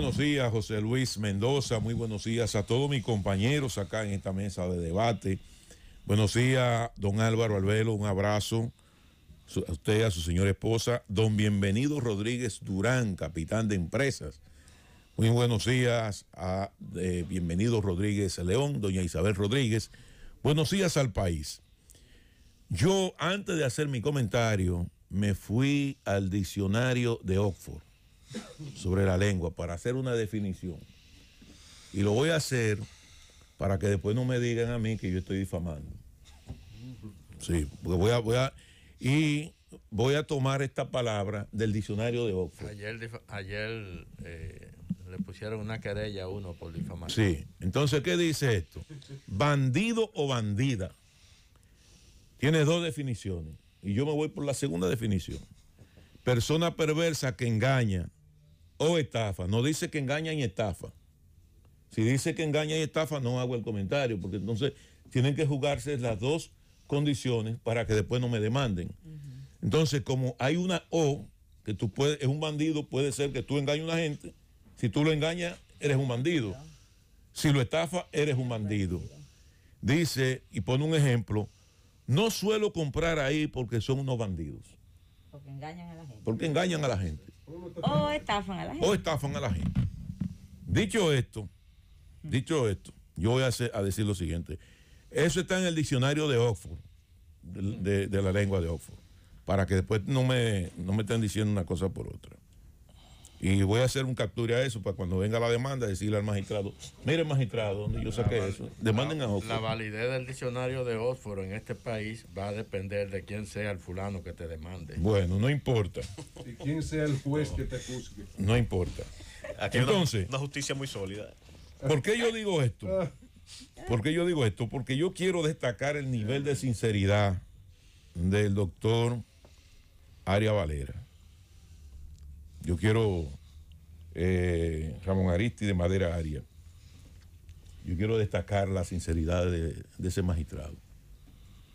buenos días, José Luis Mendoza. Muy buenos días a todos mis compañeros acá en esta mesa de debate. Buenos días, don Álvaro Albelo, un abrazo a usted, a su señora esposa. Don Bienvenido Rodríguez Durán, capitán de empresas. Muy buenos días a Bienvenido Rodríguez León, doña Isabel Rodríguez. Buenos días al país. Yo, antes de hacer mi comentario, me fui al diccionario de Oxford sobre la lengua para hacer una definición. Y lo voy a hacer para que después no me digan a mí que yo estoy difamando. Sí, porque voy a tomar esta palabra del diccionario de Oxford. Ayer le pusieron una querella a uno por difamación. Sí, entonces, ¿qué dice esto? Bandido o bandida. Tiene dos definiciones. Y yo me voy por la segunda definición. Persona perversa que engaña o estafa. No dice que engaña y estafa. Si dice que engaña y estafa, no hago el comentario, porque entonces tienen que jugarse las dos condiciones para que después no me demanden. Entonces, como hay una O, que tú puedes, es un bandido, puede ser que tú engañes a una gente. Si tú lo engañas, eres un bandido. Si lo estafa, eres un bandido. Dice, y pone un ejemplo, no suelo comprar ahí porque son unos bandidos. Porque engañan a la gente. Porque engañan a la gente. O estafan a la gente. O estafan a la gente. Dicho esto, yo voy a decir lo siguiente. Eso está en el diccionario de Oxford, de la lengua de Oxford, para que después no me estén diciendo una cosa por otra. Y voy a hacer un captura a eso para cuando venga la demanda decirle al magistrado, mire magistrado, donde yo saqué eso, demanden a Oxford. La validez del diccionario de Oxford en este país va a depender de quién sea el fulano que te demande. Bueno, no importa. Y quién sea el juez que te juzgue. No importa. Aquí entonces, una justicia muy sólida. ¿Por qué yo digo esto? Porque yo quiero destacar el nivel de sinceridad del doctor Aria Valera. Yo quiero, Ramón Aristide Madera Aria, yo quiero destacar la sinceridad de ese magistrado.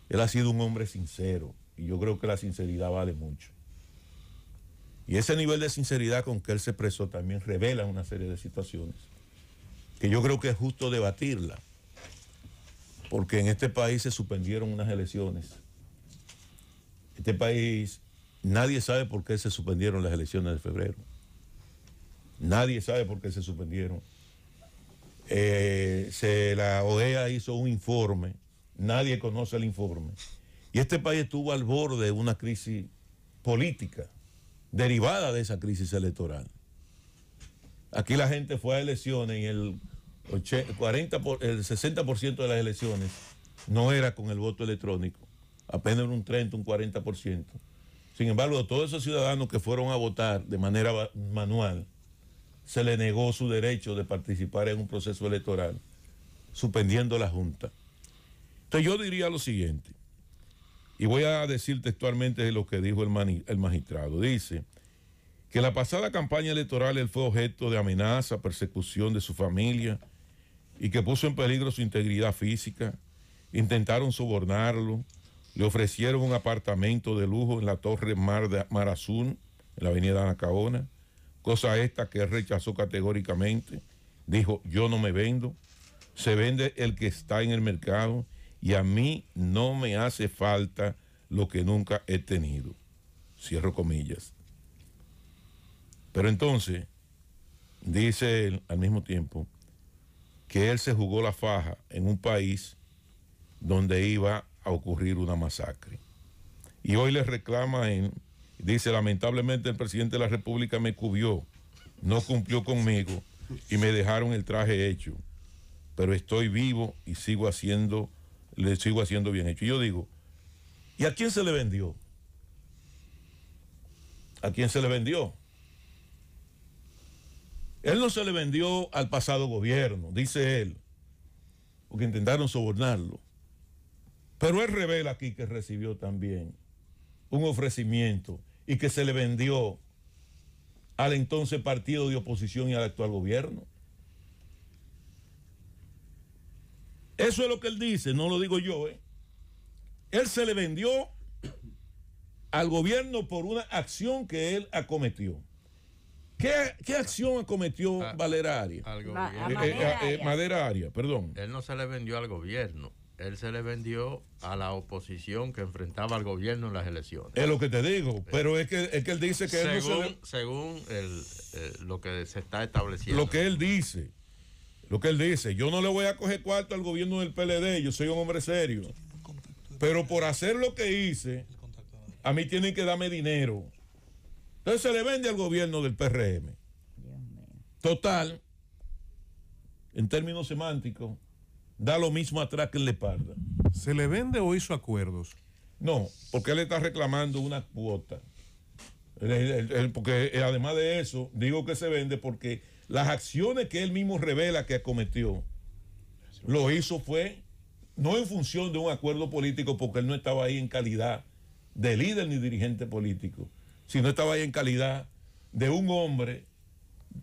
Él ha sido un hombre sincero y yo creo que la sinceridad vale mucho. Y ese nivel de sinceridad con que él se expresó también revela una serie de situaciones que yo creo que es justo debatirla, porque en este país se suspendieron unas elecciones. Este país, nadie sabe por qué se suspendieron las elecciones de febrero. Nadie sabe por qué se suspendieron. La OEA hizo un informe, nadie conoce el informe. Y este país estuvo al borde de una crisis política derivada de esa crisis electoral. Aquí la gente fue a elecciones y el 60% de las elecciones no era con el voto electrónico, apenas un 30, un 40%. Sin embargo, todos esos ciudadanos que fueron a votar de manera manual, se les negó su derecho de participar en un proceso electoral, suspendiendo la Junta. Entonces yo diría lo siguiente, y voy a decir textualmente lo que dijo el magistrado. Dice que en la pasada campaña electoral él fue objeto de amenaza, persecución de su familia y que puso en peligro su integridad física. Intentaron sobornarlo, le ofrecieron un apartamento de lujo en la Torre Mar Azul, en la avenida Anacaona, cosa esta que él rechazó categóricamente. Dijo, yo no me vendo, se vende el que está en el mercado y a mí no me hace falta lo que nunca he tenido. Cierro comillas. Pero entonces, dice él al mismo tiempo, que él se jugó la faja en un país donde iba a ocurrir una masacre. Y hoy le reclama dice, lamentablemente el presidente de la República me cubrió, no cumplió conmigo y me dejaron el traje hecho, pero estoy vivo y le sigo haciendo bien hecho. Y yo digo, ¿y a quién se le vendió? ¿A quién se le vendió? Él no se le vendió al pasado gobierno, dice él, porque intentaron sobornarlo. Pero él revela aquí que recibió también un ofrecimiento y que se le vendió al entonces partido de oposición y al actual gobierno. Eso es lo que él dice, no lo digo yo. Él se le vendió al gobierno por una acción que él acometió. ¿Qué acción acometió Valera Arias? Madera Arias, perdón. Él no se le vendió al gobierno. Él se le vendió a la oposición que enfrentaba al gobierno en las elecciones. Es lo que te digo, pero es que él dice que según lo que se está estableciendo. Lo que él dice, yo no le voy a coger cuarto al gobierno del PLD, yo soy un hombre serio. Pero por hacer lo que hice, a mí tienen que darme dinero. Entonces se le vende al gobierno del PRM. Total, en términos semánticos, da lo mismo atrás que en la espalda. ¿Se le vende o hizo acuerdos? No, porque él está reclamando una cuota. Porque además de eso, digo que se vende porque las acciones que él mismo revela que acometió, lo hizo fue no en función de un acuerdo político, porque él no estaba ahí en calidad de líder ni dirigente político, sino estaba ahí en calidad de un hombre,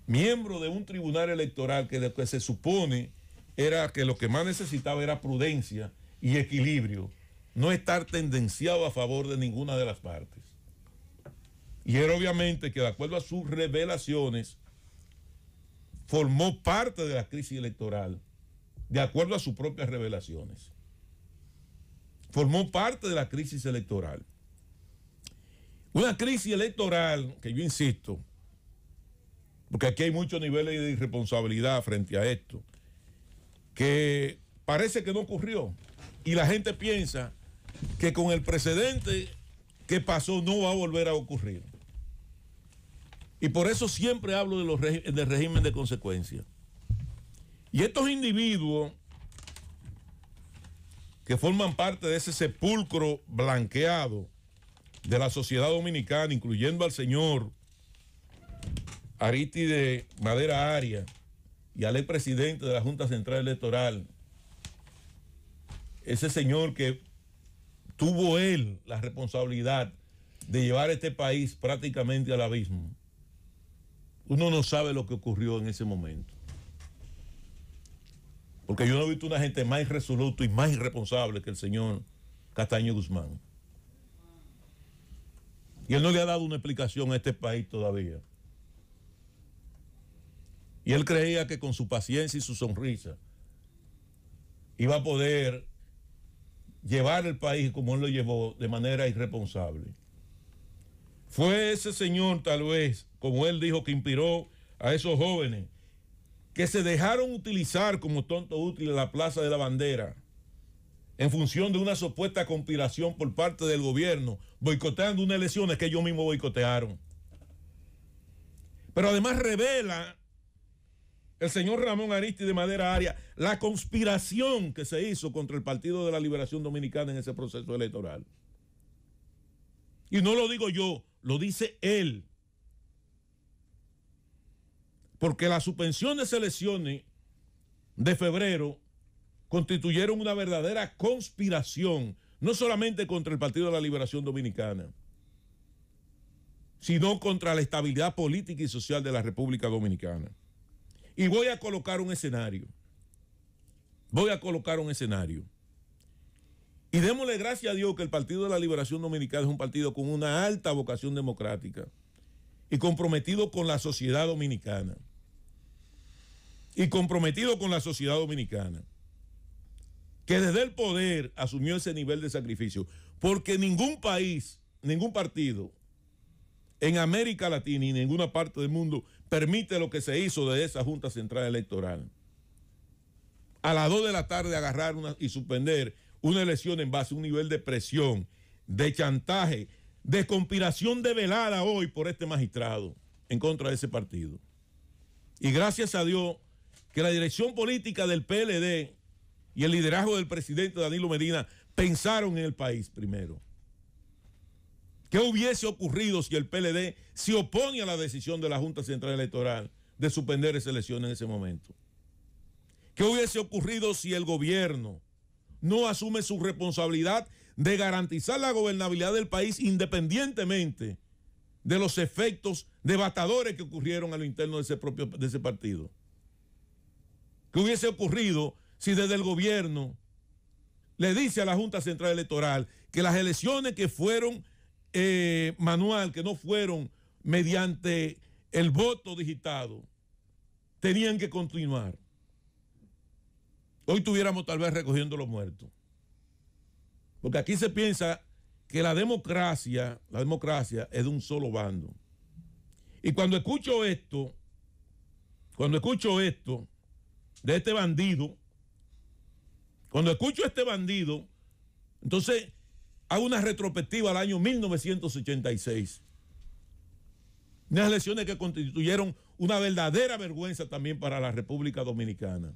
miembro de un tribunal electoral que lo que se supone era que lo que más necesitaba era prudencia y equilibrio, no estar tendenciado a favor de ninguna de las partes. Y era obviamente que de acuerdo a sus revelaciones formó parte de la crisis electoral, de acuerdo a sus propias revelaciones. Formó parte de la crisis electoral. Una crisis electoral que yo insisto, porque aquí hay muchos niveles de irresponsabilidad frente a esto, que parece que no ocurrió y la gente piensa que con el precedente que pasó no va a volver a ocurrir. Y por eso siempre hablo del régimen de consecuencia. Y estos individuos que forman parte de ese sepulcro blanqueado de la sociedad dominicana, incluyendo al señor Aristide Madera Arias y al expresidente de la Junta Central Electoral, ese señor que tuvo él la responsabilidad de llevar este país prácticamente al abismo. Uno no sabe lo que ocurrió en ese momento. Porque yo no he visto una gente más irresoluta y más irresponsable que el señor Castaño Guzmán. Y él no le ha dado una explicación a este país todavía. Y él creía que con su paciencia y su sonrisa iba a poder llevar el país como él lo llevó de manera irresponsable. Fue ese señor, tal vez, como él dijo, que inspiró a esos jóvenes que se dejaron utilizar como tontos útiles la Plaza de la Bandera en función de una supuesta conspiración por parte del gobierno, boicoteando unas elecciones que ellos mismos boicotearon. Pero además revela el señor Ramón Aristide Madera Arias la conspiración que se hizo contra el Partido de la Liberación Dominicana en ese proceso electoral. Y no lo digo yo, lo dice él. Porque la suspensión de elecciones de febrero constituyeron una verdadera conspiración, no solamente contra el Partido de la Liberación Dominicana, sino contra la estabilidad política y social de la República Dominicana. Y voy a colocar un escenario. Y démosle gracias a Dios que el Partido de la Liberación Dominicana es un partido con una alta vocación democrática y comprometido con la sociedad dominicana. Que desde el poder asumió ese nivel de sacrificio. Porque ningún país, ningún partido en América Latina y ninguna parte del mundo permite lo que se hizo de esa Junta Central Electoral. A las 2 de la tarde agarrar y suspender una elección en base a un nivel de presión, de chantaje, de conspiración develada hoy por este magistrado en contra de ese partido. Y gracias a Dios que la dirección política del PLD y el liderazgo del presidente Danilo Medina pensaron en el país primero. ¿Qué hubiese ocurrido si el PLD se opone a la decisión de la Junta Central Electoral de suspender esa elección en ese momento? ¿Qué hubiese ocurrido si el gobierno no asume su responsabilidad de garantizar la gobernabilidad del país independientemente de los efectos devastadores que ocurrieron a lo interno de ese partido? ¿Qué hubiese ocurrido si desde el gobierno le dice a la Junta Central Electoral que las elecciones que fueron manual, que no fueron mediante el voto digitado, tenían que continuar. Hoy estuviéramos tal vez recogiendo los muertos. Porque aquí se piensa que la democracia es de un solo bando. Y cuando escucho esto de este bandido, entonces hago una retrospectiva al año 1986. Unas elecciones que constituyeron una verdadera vergüenza también para la República Dominicana.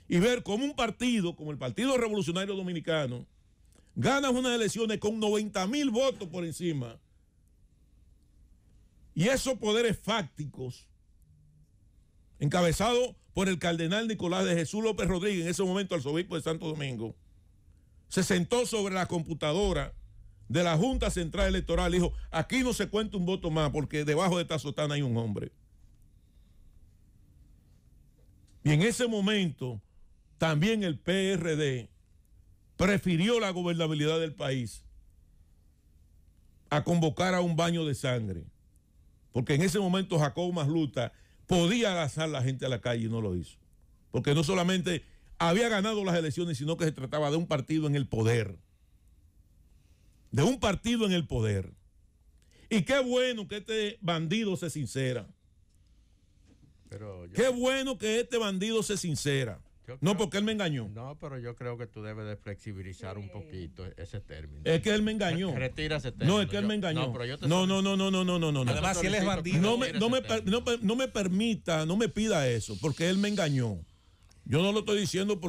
Y ver cómo un partido, como el Partido Revolucionario Dominicano, gana unas elecciones con 90,000 votos por encima. Y esos poderes fácticos, encabezados por el cardenal Nicolás de Jesús López Rodríguez, en ese momento arzobispo de Santo Domingo, se sentó sobre la computadora de la Junta Central Electoral y dijo, aquí no se cuenta un voto más porque debajo de esta sotana hay un hombre. Y en ese momento también el PRD prefirió la gobernabilidad del país a convocar a un baño de sangre, porque en ese momento Jacobo Masluta podía lanzar a la gente a la calle y no lo hizo, porque no solamente había ganado las elecciones, sino que se trataba de un partido en el poder. Y qué bueno que este bandido se sincera. Qué bueno que este bandido se sincera. No, porque él me engañó. No, pero yo creo que tú debes de flexibilizar un poquito ese término. Es que él me engañó. Retira ese término. No, es que él me engañó. No, pero yo te no. Además, si él es bandido. No me permita, no me pida eso, porque él me engañó. Yo no lo estoy diciendo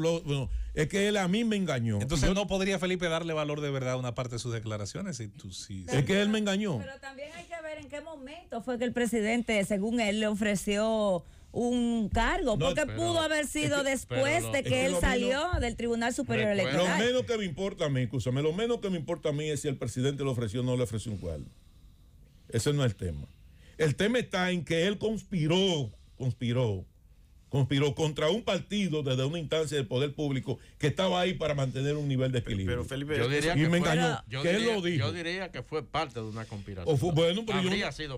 es que él a mí me engañó. Entonces no podría Felipe darle valor de verdad a una parte de sus declaraciones. Es que él me engañó. Pero también hay que ver en qué momento fue que el presidente, según él, le ofreció un cargo, porque pudo haber sido después de que él salió del Tribunal Superior Electoral. Lo menos que me importa a mí, lo menos que me importa a mí es si el presidente le ofreció o no le ofreció un cargo. Ese no es el tema. El tema está en que él conspiró contra un partido desde una instancia del poder público que estaba ahí para mantener un nivel de equilibrio. Pero Felipe, yo diría y que me engañó. Él lo dijo. Yo diría que fue parte de una conspiración. Bueno, pero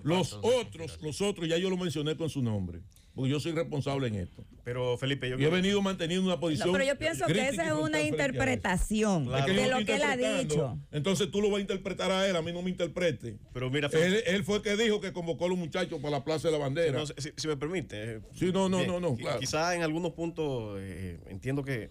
los otros ya yo lo mencioné con su nombre, porque yo soy responsable en esto. Pero Felipe, yo he venido manteniendo una posición. No, pero yo pienso que esa es una interpretación de lo que él ha dicho. Entonces tú lo vas a interpretar a él, a mí no me interprete. Pero mira, él fue el que dijo que convocó a los muchachos para la Plaza de la Bandera. Si me permite. Sí, no, claro. Quizá en algunos puntos entiendo que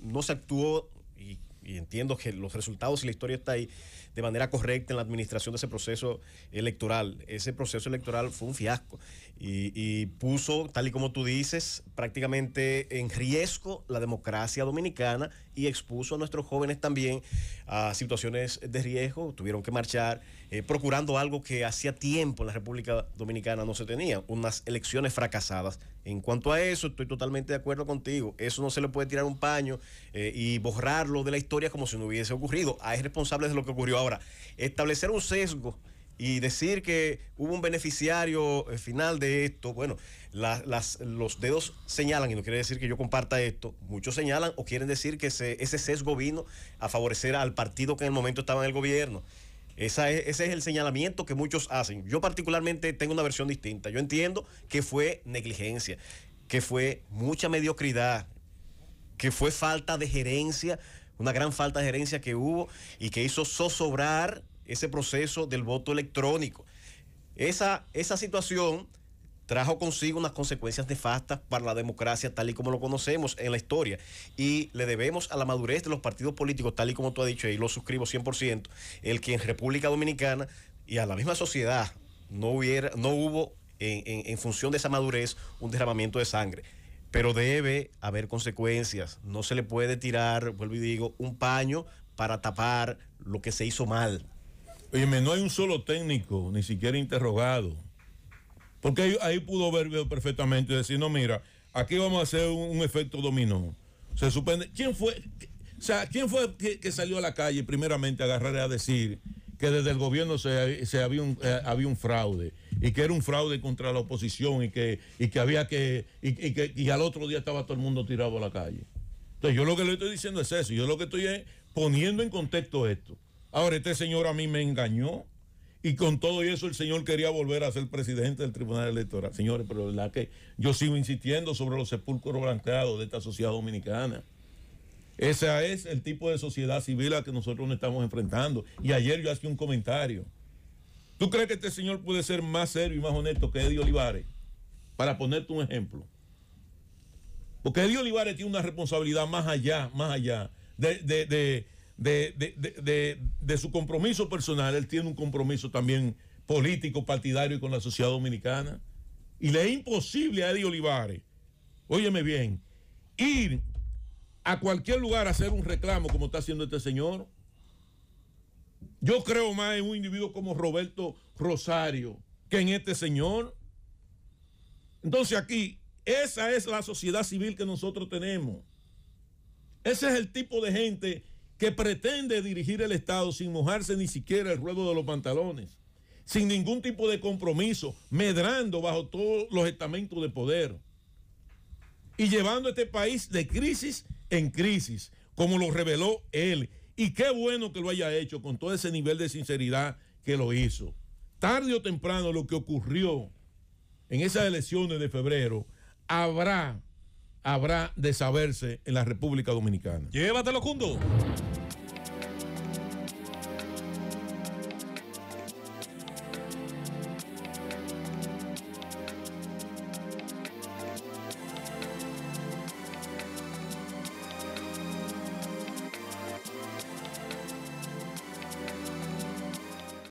no se actuó y entiendo que los resultados y la historia está ahí de manera correcta en la administración de ese proceso electoral. Ese proceso electoral fue un fiasco y puso, tal y como tú dices, prácticamente en riesgo la democracia dominicana y expuso a nuestros jóvenes también a situaciones de riesgo. Tuvieron que marchar procurando algo que hacía tiempo en la República Dominicana no se tenía, unas elecciones fracasadas. En cuanto a eso, estoy totalmente de acuerdo contigo. Eso no se le puede tirar un paño y borrarlo de la historia como si no hubiese ocurrido. Hay responsables de lo que ocurrió. Ahora, establecer un sesgo y decir que hubo un beneficiario final de esto, bueno, los dedos señalan, y no quiere decir que yo comparta esto, muchos señalan o quieren decir que ese sesgo vino a favorecer al partido que en el momento estaba en el gobierno. Ese es el señalamiento que muchos hacen. Yo particularmente tengo una versión distinta. Yo entiendo que fue negligencia, que fue mucha mediocridad, que fue falta de gerencia, una gran falta de gerencia que hubo y que hizo zozobrar ese proceso del voto electrónico. Esa situación trajo consigo unas consecuencias nefastas para la democracia tal y como lo conocemos en la historia, y le debemos a la madurez de los partidos políticos, tal y como tú has dicho, y lo suscribo 100%, el que en República Dominicana y a la misma sociedad no hubo en función de esa madurez un derramamiento de sangre. Pero debe haber consecuencias. No se le puede tirar, vuelvo y digo, un paño para tapar lo que se hizo mal. Óyeme, no hay un solo técnico, ni siquiera interrogado. Porque ahí pudo ver perfectamente y decir, no, mira, aquí vamos a hacer un efecto dominó. Se suspende. ¿Quién fue que salió a la calle primeramente a agarrar a decir que desde el gobierno había un fraude y que era un fraude contra la oposición y que había que al otro día estaba todo el mundo tirado a la calle? Entonces yo lo que le estoy diciendo es eso, yo lo que estoy es poniendo en contexto esto. Ahora, este señor a mí me engañó Y con todo eso el señor quería volver a ser presidente del Tribunal Electoral. Señores, pero la verdad que yo sigo insistiendo sobre los sepulcros blanqueados de esta sociedad dominicana. Ese es el tipo de sociedad civil a que nosotros nos estamos enfrentando. Y ayer yo hacía un comentario. ¿Tú crees que este señor puede ser más serio y más honesto que Eddie Olivares? Para ponerte un ejemplo. Porque Eddie Olivares tiene una responsabilidad más allá de su compromiso personal. Él tiene un compromiso también político, partidario y con la sociedad dominicana. Y le es imposible a Eddie Olivares, óyeme bien, ir a cualquier lugar a hacer un reclamo como está haciendo este señor. Yo creo más en un individuo como Roberto Rosario que en este señor. Entonces aquí, esa es la sociedad civil que nosotros tenemos. Ese es el tipo de gente que pretende dirigir el Estado sin mojarse ni siquiera el ruedo de los pantalones, sin ningún tipo de compromiso, medrando bajo todos los estamentos de poder y llevando a este país de crisis en crisis, como lo reveló él. Y qué bueno que lo haya hecho con todo ese nivel de sinceridad que lo hizo. Tarde o temprano lo que ocurrió en esas elecciones de febrero habrá de saberse en la República Dominicana. Llévatelo, Cundo.